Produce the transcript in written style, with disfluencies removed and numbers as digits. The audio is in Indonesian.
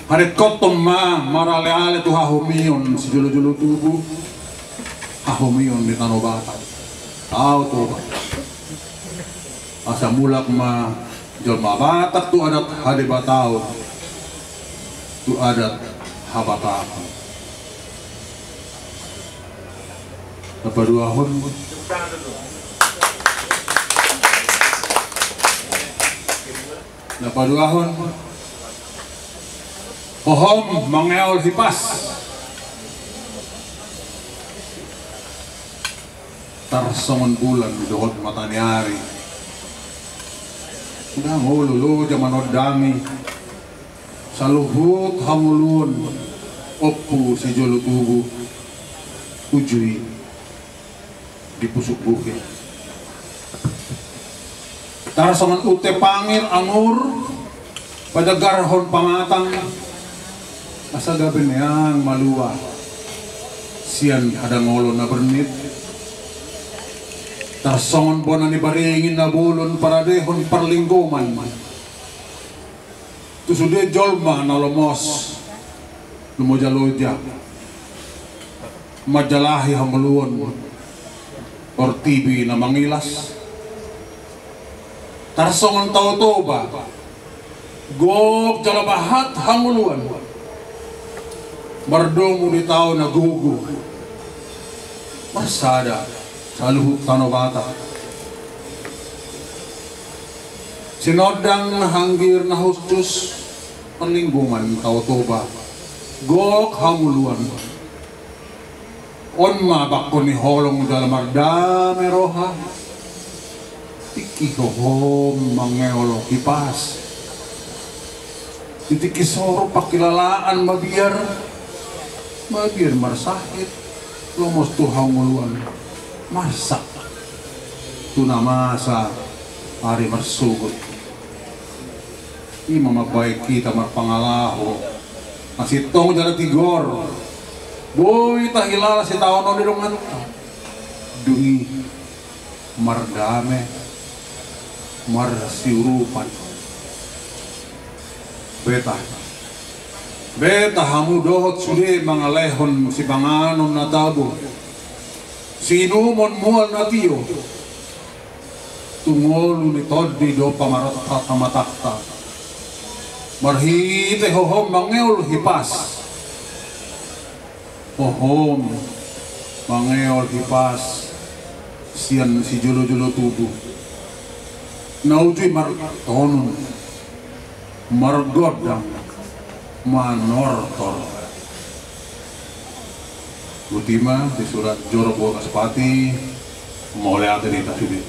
Harit kotom ma marale-ale tu hahumion si julu-julu tubuh hahumion di Tanah Batak. Tahu tuh asa mulak ma jelma Batak tu adat hade batau tu adat habatak. Apa dua hon? Apa dua hon? Pohom mangeol hipas tarsongon bulan di dohot matani hari udah ngululu zaman odami saluhut hamulun oppu si jolo tubuh ujui di pusuk bukit tarsongon ute pangir anur pada garhon pamatang asa gaben yang malua sian ada ngolon na bernit tarsongon bona ni baringin na bulon para dehon perlingkuman tu sudah jolma na lomos lumoja-loja majalahi hamaluon or TV na mangilas tarsongon tau toba gok jalabahat hamuluan Mardomu di tahun na gugu masada sa luhut Tanah Batak sinodang hanggir na hustus penlinggungan tau toba gok hamuluan on mabakko ni holong dalam mardame roha tiki hohom mangeolo kipas tiki soro pakilalaan mabiar marsahit lomos tuhang nguluan masak tunamasa hari marsugot ima mabaik kita marpangalaho masih tong jala tigor boy tahilala si taon di dongan dungi mardame marsiurupan beta hamu dohot sude mga lehon si panganon na tabo sinumon mual na tiyo tungolu ni toddi do pamarata tamatakta marhite hohom mangeol hipas hohom mangeol hipas sian si jolo-jolo tubuh naujuy martonon margodang manortor Butima di surat Jorobo Kaspati mulai ada di tasudi